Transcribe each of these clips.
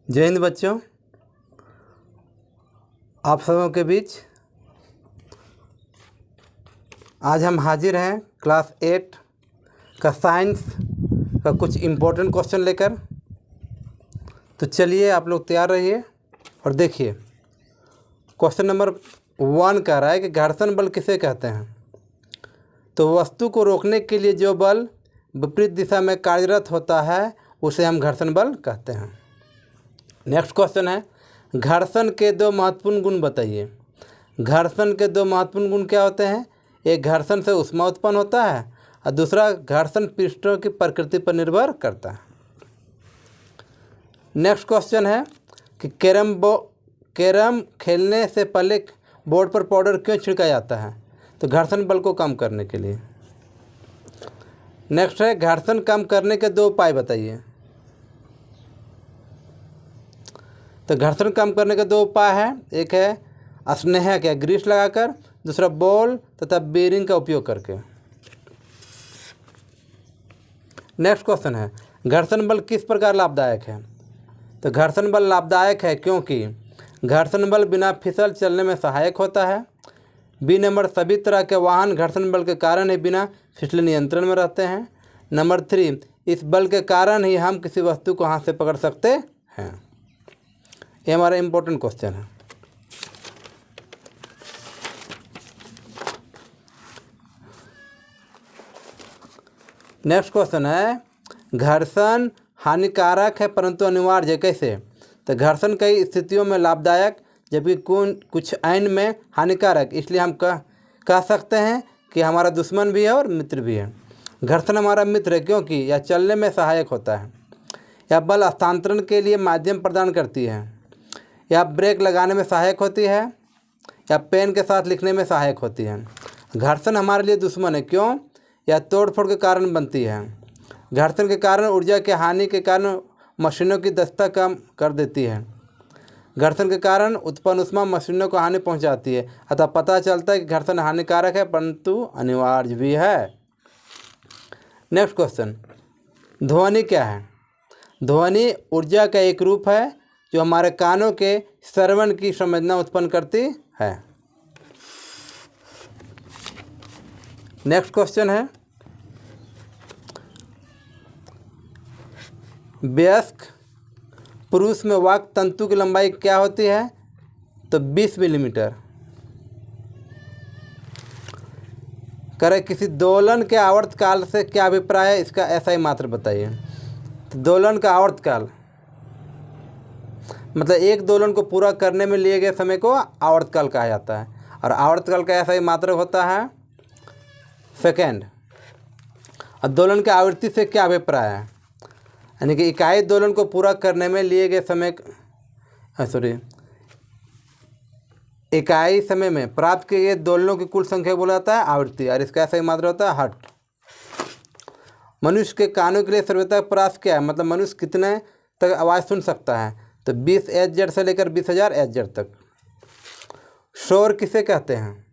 जय हिंद बच्चों, आप सबों के बीच आज हम हाजिर हैं क्लास 8 का साइंस का कुछ इम्पोर्टेंट क्वेश्चन लेकर। तो चलिए आप लोग तैयार रहिए और देखिए। क्वेश्चन नंबर 1 कह रहा है कि घर्षण बल किसे कहते हैं। तो वस्तु को रोकने के लिए जो बल विपरीत दिशा में कार्यरत होता है उसे हम घर्षण बल कहते हैं। नेक्स्ट क्वेश्चन है, घर्षण के दो महत्वपूर्ण गुण बताइए। घर्षण के दो महत्वपूर्ण गुण क्या होते हैं? एक, घर्षण से ऊष्मा उत्पन्न होता है और दूसरा, घर्षण पृष्ठों की प्रकृति पर निर्भर करता है। नेक्स्ट क्वेश्चन है कि कैरम खेलने से पहले बोर्ड पर पाउडर क्यों छिड़का जाता है? तो घर्षण बल को कम करने के लिए। नेक्स्ट है, घर्षण कम करने के दो उपाय बताइए। तो घर्षण कम करने के दो उपाय हैं, एक है स्नेहक या ग्रीस लगाकर, दूसरा बॉल तथा बेरिंग का उपयोग करके। नेक्स्ट क्वेश्चन है, घर्षण बल किस प्रकार लाभदायक है? तो घर्षण बल लाभदायक है क्योंकि घर्षण बल बिना फिसल चलने में सहायक होता है। बी नंबर, सभी तरह के वाहन घर्षण बल के कारण ही बिना फिसले नियंत्रण में रहते हैं। नंबर 3, इस बल के कारण ही हम किसी वस्तु को हाथ से पकड़ सकते हैं। ये हमारा इम्पोर्टेंट क्वेश्चन है। नेक्स्ट क्वेश्चन है, घर्षण हानिकारक है परंतु अनिवार्य है, कैसे? तो घर्षण कई स्थितियों में लाभदायक जबकि कुछ ऐन में हानिकारक, इसलिए हम कह सकते हैं कि हमारा दुश्मन भी है और मित्र भी है। घर्षण हमारा मित्र है क्योंकि यह चलने में सहायक होता है, यह बल हस्तांतरण के लिए माध्यम प्रदान करती है, या ब्रेक लगाने में सहायक होती है, या पेन के साथ लिखने में सहायक होती है। घर्षण हमारे लिए दुश्मन है, क्यों? यह तोड़फोड़ के कारण बनती है। घर्षण के कारण ऊर्जा की हानि के कारण मशीनों की दक्षता कम कर देती है। घर्षण के कारण उत्पन्न ऊष्मा मशीनों को हानि पहुंचाती है। अतः पता चलता है कि घर्षण हानिकारक है परंतु अनिवार्य भी है। नेक्स्ट क्वेश्चन, ध्वनि क्या है? ध्वनि ऊर्जा का एक रूप है जो हमारे कानों के श्रवण की संवेदना उत्पन्न करती है। नेक्स्ट क्वेश्चन है, वयस्क पुरुष में वाक् तंतु की लंबाई क्या होती है? तो 20 मिलीमीटर। करे किसी दोलन के आवर्तकाल से क्या अभिप्राय है? इसका ऐसा ही मात्र बताइए। तो दोलन का आवर्तकाल मतलब एक दोलन को पूरा करने में लिए गए समय को आवर्तकाल कहा जाता है, और आवर्तकाल का ऐसा ही मात्रक होता है सेकेंड। और दोलन की आवृत्ति से क्या अभिप्राय है? यानी कि इकाई दोलन को पूरा करने में लिए गए समय इकाई समय में प्राप्त किए गए दोलनों की कुल संख्या बोला जाता है आवृत्ति, और इसका ऐसा ही मात्रा होता है हर्ट्ज। मनुष्य के कानों के लिए सर्वोत्तम प्रयास क्या है? मतलब मनुष्य कितने तक आवाज़ सुन सकता है? तो 20 Hz से लेकर 20,000 Hz तक। शोर किसे कहते हैं?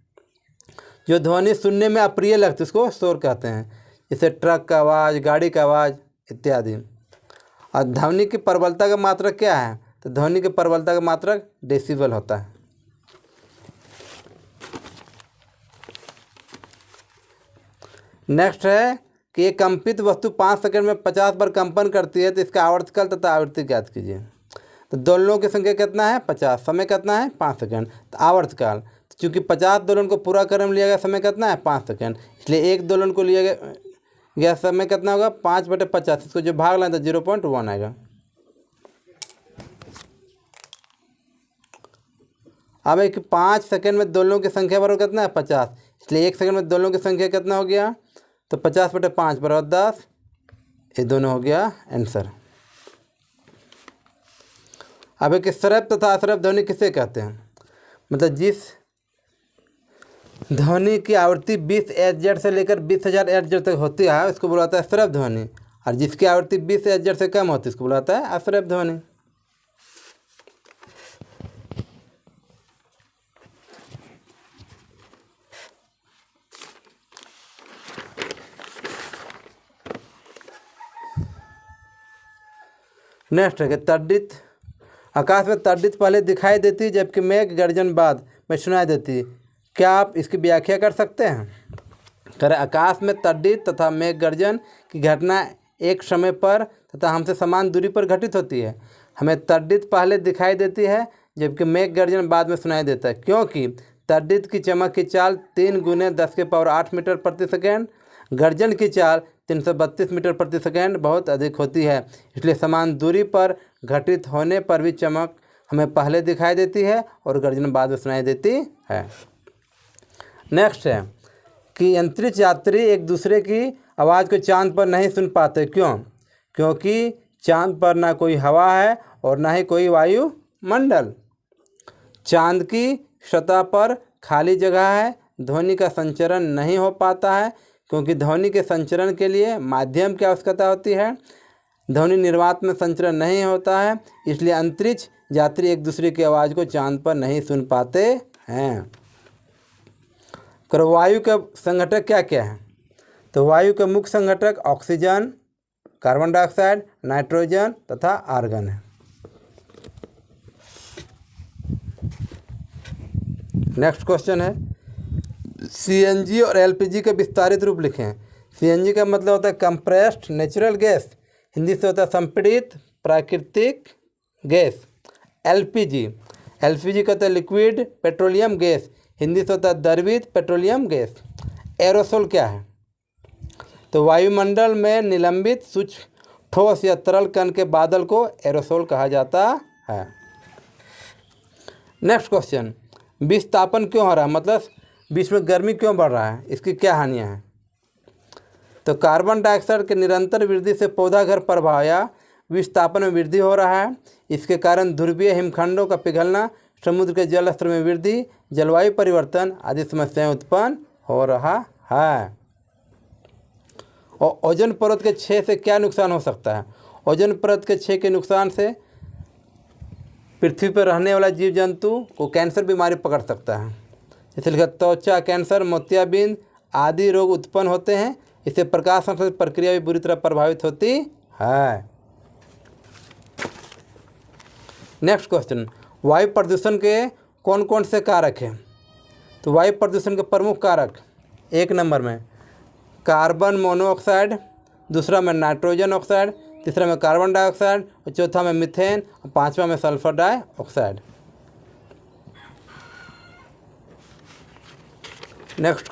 जो ध्वनि सुनने में अप्रिय लगती है उसको शोर कहते हैं, जैसे ट्रक का आवाज़, गाड़ी का आवाज़ इत्यादि। और ध्वनि की प्रबलता का मात्रक क्या है? तो ध्वनि की प्रबलता का मात्रक डेसिबल होता है। नेक्स्ट है कि एक कंपित वस्तु 5 सेकंड में 50 बार कंपन करती है, तो इसका आवर्तकाल तथा आवृत्ति ज्ञात कीजिए। तो दोलनों की संख्या कितना है? 50। समय कितना है? 5 सेकंड। तो आवर्तकाल, तो चूँकि 50 दोलन को पूरा करने में लिया गया समय कितना है? 5 सेकंड, इसलिए एक दोलन को लिया गया समय कितना होगा? 5/50। इसको जो भाग लें तो 0.1 आएगा। अब एक 5 सेकंड में दोलनों की संख्या बराबर कितना है? 50, इसलिए 1 सेकंड में दोलनों की संख्या कितना हो गया? तो 50/5 बराबर 10। ये दोनों हो गया आंसर। अब एक श्रव्य तथा अश्रव्य ध्वनि किसे कहते हैं? मतलब जिस ध्वनि की आवृत्ति 20 Hz से लेकर 20,000 Hz तक होती है उसको बुलाता है श्रव्य ध्वनि, और जिसकी आवृत्ति 20 Hz से कम होती है उसको बुलाता है अश्रव्य ध्वनि। नेक्स्ट है कि आकाश में तर्दित पहले दिखाई देती जबकि मेघ गर्जन बाद में सुनाई देती। क्या आप इसकी व्याख्या कर सकते हैं? करें आकाश में तर्दित तथा मेघ गर्जन की घटना एक समय पर तथा हमसे समान दूरी पर घटित होती है। हमें तर्दित पहले दिखाई देती है जबकि मेघ गर्जन बाद में सुनाई देता है, क्योंकि तर्दित की चमक की चाल 3 × 10⁸ मीटर प्रति सेकेंड, गर्जन की चाल 332 मीटर प्रति सेकेंड बहुत अधिक होती है। इसलिए समान दूरी पर घटित होने पर भी चमक हमें पहले दिखाई देती है और गर्जन बाद में सुनाई देती है। नेक्स्ट है कि अंतरिक्ष यात्री एक दूसरे की आवाज़ को चांद पर नहीं सुन पाते। क्यों? क्योंकि चांद पर ना कोई हवा है और ना ही कोई वायुमंडल। चांद की सतह पर खाली जगह है, ध्वनि का संचरण नहीं हो पाता है क्योंकि ध्वनि के संचरण के लिए माध्यम की आवश्यकता होती है। ध्वनि निर्वात में संचरण नहीं होता है, इसलिए अंतरिक्ष यात्री एक दूसरे की आवाज़ को चांद पर नहीं सुन पाते हैं। वायु के संघटक क्या क्या हैं? तो वायु के मुख्य संघटक ऑक्सीजन, कार्बन डाइऑक्साइड, नाइट्रोजन तथा आर्गन है। नेक्स्ट क्वेश्चन है सीएनजी और एलपीजी का विस्तारित रूप लिखें। सीएनजी का मतलब होता है कंप्रेस्ड नेचुरल गैस, हिंदी से होता है संपीड़ित प्राकृतिक गैस। एलपीजी का होता है लिक्विड पेट्रोलियम गैस, हिंदी से होता है द्रवित पेट्रोलियम गैस। एरोसोल क्या है? तो वायुमंडल में निलंबित सूक्ष्म ठोस या तरल कण के बादल को एरोसोल कहा जाता है। नेक्स्ट क्वेश्चन, विस्थापन क्यों हो रहा है, मतलब विश्व में गर्मी क्यों बढ़ रहा है, इसकी क्या हानियां हैं? तो कार्बन डाइऑक्साइड के निरंतर वृद्धि से पौधा घर प्रभाव या विस्थापन में वृद्धि हो रहा है। इसके कारण ध्रुवीय हिमखंडों का पिघलना, समुद्र के जल स्तर में वृद्धि, जलवायु परिवर्तन आदि समस्याएं उत्पन्न हो रहा है। और ओजोन परत के क्षय से क्या नुकसान हो सकता है? ओजोन परत के क्षय के नुकसान से पृथ्वी पर रहने वाला जीव जंतु को कैंसर बीमारी पकड़ सकता है। इसलिए त्वचा कैंसर, मोतियाबिंद आदि रोग उत्पन्न होते हैं। इससे प्रकाश संश्लेषण प्रक्रिया भी बुरी तरह प्रभावित होती है। नेक्स्ट क्वेश्चन, वायु प्रदूषण के कौन कौन से कारक हैं? तो वायु प्रदूषण के प्रमुख कारक 1 नंबर में कार्बन मोनोऑक्साइड, दूसरा में नाइट्रोजन ऑक्साइड, तीसरा में कार्बन डाइऑक्साइड और चौथा में मीथेन और पांचवा में सल्फर डाइऑक्साइड। नेक्स्ट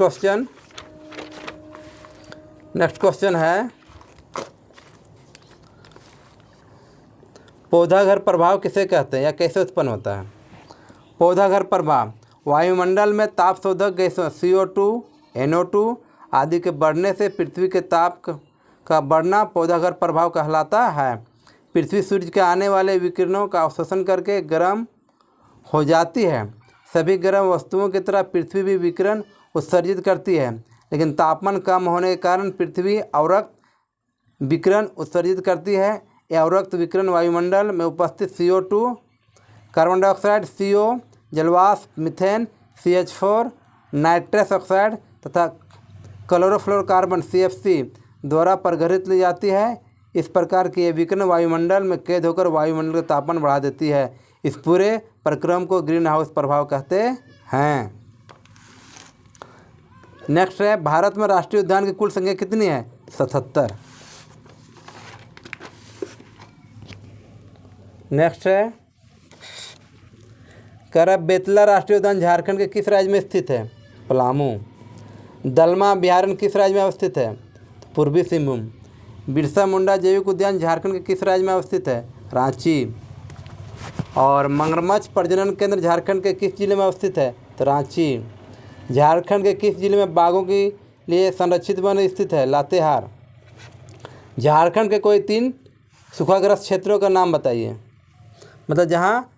क्वेश्चन है पौधाघर प्रभाव किसे कहते हैं या कैसे उत्पन्न होता है? पौधाघर प्रभाव वायुमंडल में तापशोधक गैसों CO2, NO2 आदि के बढ़ने से पृथ्वी के ताप का बढ़ना पौधाघर प्रभाव कहलाता है। पृथ्वी सूर्य के आने वाले विकिरणों का अवशोषण करके गर्म हो जाती है। सभी गर्म वस्तुओं की तरह पृथ्वी भी विकिरण उत्सर्जित करती है, लेकिन तापमान कम होने के कारण पृथ्वी अवरक्त विकिरण उत्सर्जित करती है। यह अवरक्त विकिरण वायुमंडल में उपस्थित CO2, कार्बन डाइऑक्साइड CO, जलवाष्प मीथेन CH4, नाइट्रस ऑक्साइड तथा क्लोरोफ्लोरोकार्बन CFC द्वारा प्रघटित ली जाती है। इस प्रकार की ये विकिरण वायुमंडल में कैद होकर वायुमंडल का तापमान बढ़ा देती है। इस पूरे प्रक्रम को ग्रीन हाउस प्रभाव कहते हैं। नेक्स्ट है भारत में राष्ट्रीय उद्यान की कुल संख्या कितनी है? 77। नेक्स्ट है बेतला राष्ट्रीय उद्यान झारखंड के किस राज्य में स्थित है? पलामू। दलमा अभ्यारण्य किस राज्य में अवस्थित है? पूर्वी सिंहभूम। बिरसा मुंडा जैविक उद्यान झारखंड के किस राज्य में अवस्थित है? रांची। और मगरमच्छ प्रजनन केंद्र झारखंड के किस जिले में अवस्थित है? तो रांची। झारखंड के किस जिले में बाघों के लिए संरक्षित वन स्थित है? लातेहार। झारखंड के कोई 3 सूखाग्रस्त क्षेत्रों का नाम बताइए, मतलब जहाँ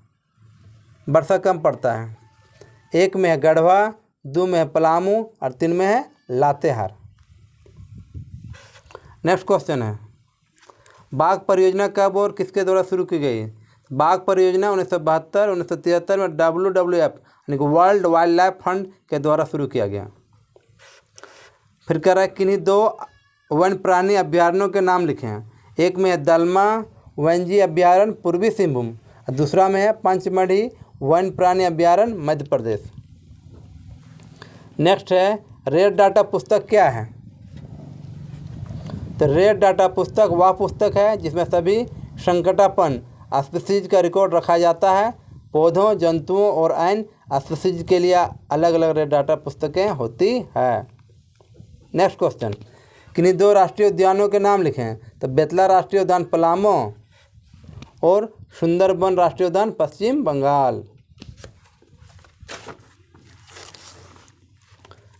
वर्षा कम पड़ता है। 1 में है गढ़वा, 2 में है पलामू और 3 में है लातेहार। नेक्स्ट क्वेश्चन है बाघ परियोजना कब और किसके द्वारा शुरू की गई? बाघ परियोजना 1972-1973 में WWF यानी कि वर्ल्ड वाइल्ड लाइफ फंड के द्वारा शुरू किया गया। फिर कह रहा है किन्हीं 2 वन प्राणी अभ्यारण्यों के नाम लिखे हैं। 1 में है दलमा वन्यजीव अभ्यारण्य पूर्वी सिंहभूम दूसरा में है पंचमढ़ी वन्य प्राणी अभ्यारण्य मध्य प्रदेश। नेक्स्ट है रेड डाटा पुस्तक क्या है? तो रेड डाटा पुस्तक वह पुस्तक है जिसमें सभी संकटापन्न स्पीशीज का रिकॉर्ड रखा जाता है। पौधों, जंतुओं और अन्य स्पीशीज के लिए अलग अलग रेड डाटा पुस्तकें होती है। नेक्स्ट क्वेश्चन, किन्हीं 2 राष्ट्रीय उद्यानों के नाम लिखें। तो बेतला राष्ट्रीय उद्यान पलामू और सुंदरबन राष्ट्रीय उद्यान पश्चिम बंगाल।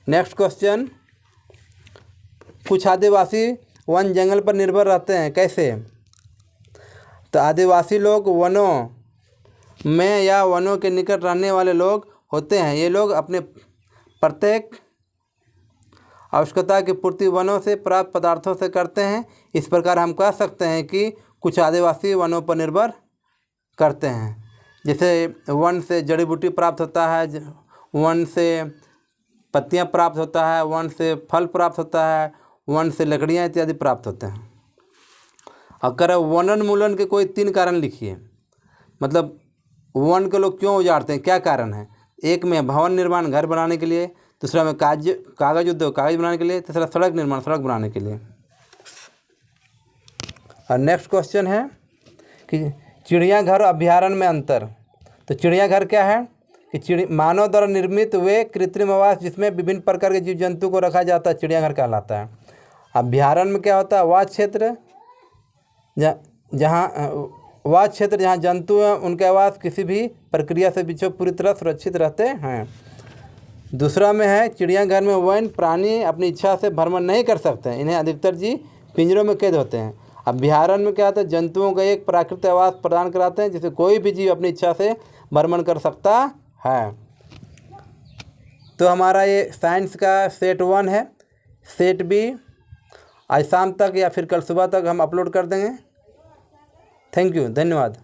नेक्स्ट क्वेश्चन, कुछ आदिवासी वन जंगल पर निर्भर रहते हैं, कैसे? तो आदिवासी लोग वनों में या वनों के निकट रहने वाले लोग होते हैं। ये लोग अपने प्रत्येक आवश्यकता की पूर्ति वनों से प्राप्त पदार्थों से करते हैं। इस प्रकार हम कह सकते हैं कि कुछ आदिवासी वनों पर निर्भर करते हैं। जैसे वन से जड़ी बूटी प्राप्त होता है, वन से पत्तियां प्राप्त होता है, वन से फल प्राप्त होता है, वन से लकड़ियां इत्यादि प्राप्त होते हैं। अगर वनोन्मूलन के कोई 3 कारण लिखिए, मतलब वन के लोग क्यों उजाड़ते हैं, क्या कारण है? एक में भवन निर्माण, घर बनाने के लिए। दूसरा में कागज उद्योग, कागज बनाने के लिए। तीसरा सड़क निर्माण, सड़क बनाने के लिए। और नेक्स्ट क्वेश्चन है कि चिड़ियाघर अभ्यारण्य में अंतर। तो चिड़ियाघर क्या है कि मानव द्वारा निर्मित वे कृत्रिम आवास जिसमें विभिन्न प्रकार के जीव जंतु को रखा जाता है, चिड़ियाघर कहलाता है। अभ्यारण्य में क्या होता है? वह क्षेत्र जहाँ जंतु हैं उनके आवास किसी भी प्रक्रिया से पीछे पूरी तरह सुरक्षित रहते हैं। दूसरा में है चिड़ियाघर में वन्य प्राणी अपनी इच्छा से भ्रमण नहीं कर सकते हैं, इन्हें अधिकतर जीव पिंजरों में कैद होते हैं। अभ्यारण्य में क्या होता है? जंतुओं का एक प्राकृतिक आवास प्रदान कराते हैं जिसे कोई भी जीव अपनी इच्छा से भ्रमण कर सकता है। तो हमारा ये साइंस का सेट 1 है। सेट बी आज शाम तक या फिर कल सुबह तक हम अपलोड कर देंगे। थैंक यू, धन्यवाद।